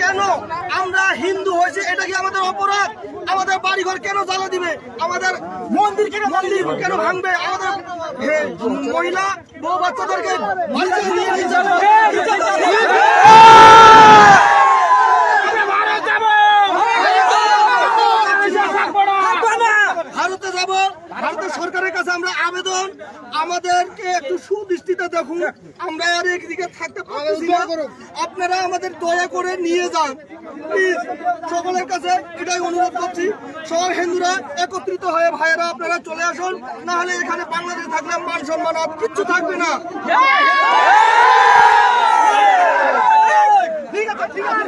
কেন আমরা হিন্দু হয়েছে, এটা কি আমাদের অপরাধ? আমাদের বাড়িঘর কেন জ্বালা দিবে? আমাদের মন্দির কেন ভাঙবে? আমাদের মহিলা বউ বাচ্চাদেরকে নিয়ে যাবে। ভারতে যাব, ভারতের সরকারের কাছে আমরা আবেদন, আমাদেরকে একটু সুদৃষ্টিতে দেখুন, আমরা আর একদিকে থাকতে পারছি না, আপনারা আমাদের দয়া করে নিয়ে যান প্লিজ। সকলের কাছে এটাই অনুরোধ করছি, সব হিন্দুরা একত্রিত হয়ে ভাইয়েরা আপনারা চলে আসুন, না হলে এখানে বাংলাদেশে থাকলে মান সম্মান আর কিচ্ছু থাকবে না। ঠিক আছে, ঠিক আছে,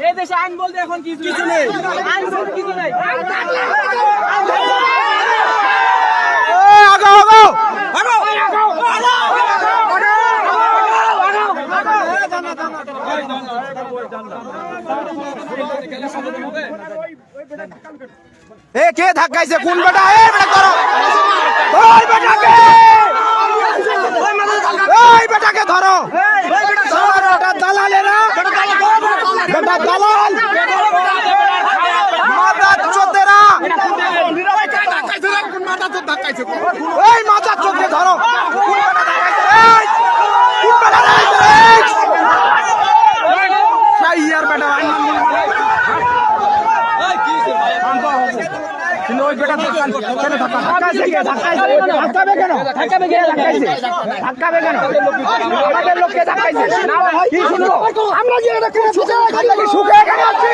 এই দেশে আইন বলতে এখন কিছু নেই, আইন বলতে কিছু নেই। কে ধাক্কাইছে? কোন বেটা? এই বেটা ধরো, ওই বেটাকে, ওই বেটাকে ধরো, বেটা দালালেরা, বেটা দালাল, মাদার চোদেরা, ওই মাদার চোদকে ধরো, কোন বেটা ধাক্কাইছে? এই কোন বেটা ধাক্কাইছে? সাইয়ার বেটা ওই বেটা ধাক্কাবে কেন? আমাদের লোককে ধাক্কাইছে, কি শুনবো আমরা? যে সুখে এখানে আছি,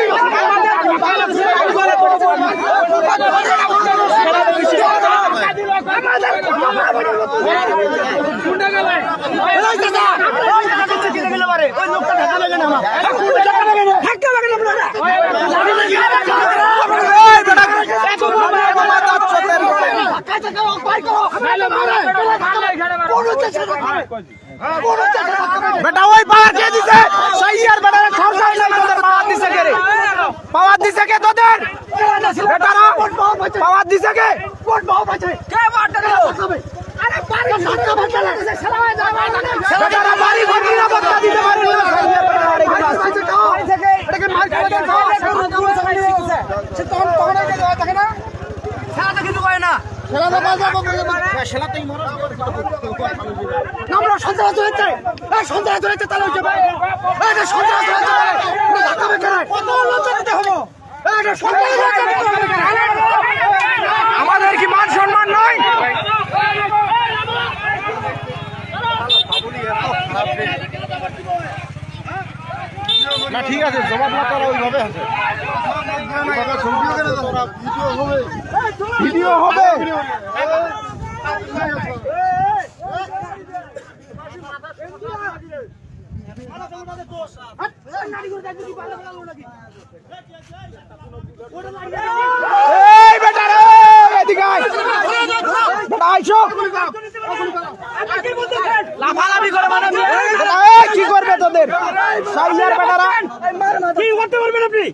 বেটা ওই পাওয়ার কে দিছে? সাইয়ার বেটা সরকার নাই তোদের পাওয়ার দিছে কে রে? পাওয়ার দিছে কে তোদের? বেটারা পাওয়ার দিছে কে? কোন পাওয়ার পাচ্ছে? কে মারতে দিল? আরে বাড়ি সাতটা বাচ্চা লাগছে, শালা হয়ে যাবে। বেটারা বাড়ি ঘর নিরাপত্তা দিতে পারবে না। এটাকে মার করে দাও। সে তখন আগে দেওয়া থাকে না, শালা তো কিছু করে না। শালা তো বাজাবো মানে শালা তুই মরো আমরা সন্ত্রাস হয়েছে, এই সন্ত্রাস হয়েছে তাহলে হচ্ছে ভাই, এটা সন্ত্রাস হয়েছে, এটা ধাক্কাবে কেন? কত লজ্জা দিতে হবে? এটা সন্ত্রাস হয়েছে, আমাদের কি মান সম্মান নয়? না ঠিক আছে, জবাব না তারা ওইভাবে আছে, ভিডিও হবে। এই বেটা রে, এদিকে আয়, বেটা আইছো, লাফালাফি করে মানে কি করবে তোদের? সাইয়ার বেটারা কি করতে পারবেন আপনি?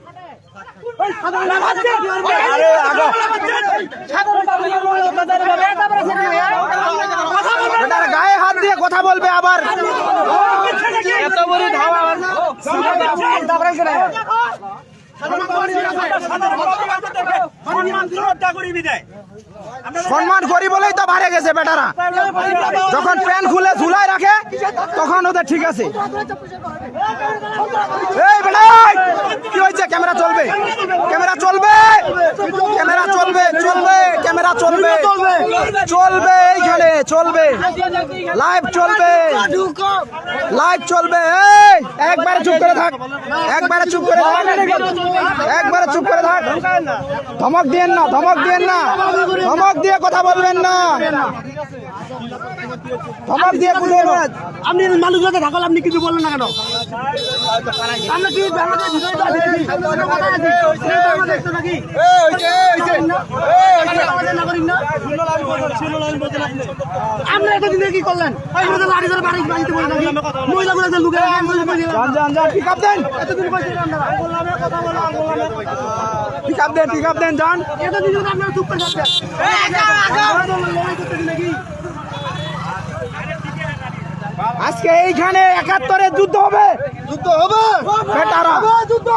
গায়ে হাত দিয়ে কথা বলবে আবার, এত বড় ধাওয়া। সম্মান করি বলেই তো বাড়ে গেছে বেটারা, যখন প্যান্ট খুলে ঝুলাই রাখে তখন ওদের ঠিক আছে। এই বেটা কি হয়েছে? ক্যামেরা চলবে, ক্যামেরা চলবে, ক্যামেরা চলবে, চলবে, ক্যামেরা চলবে, চলবে, এইখানে চলবে, লাইভ চলবে, লাইভ চলবে। এই একবারে চুপ করে থাক, একবারে চুপ করে থাক, একবারে চুপ করে থাক। ধমক দিয়েন না, ধমক দিয়েন না, ধমক দিয়ে কথা বলবেন না, ধমক দিয়ে বুঝবেন। আপনি মানুষকে ঢাকাল, আপনি কিছু বললেন না কেন? আমরা কি আমরা এতদিন কি করলেন? মহিলাগুলো পিক আপ দেন, পিক আপ দেন, পিক আপ দেন, যান। এতদিন আপনারা চুপ করে থাকবেন। আজকে এইখানে 71-এর যুদ্ধ হবে, যুদ্ধ হবে, বেটারা যুদ্ধ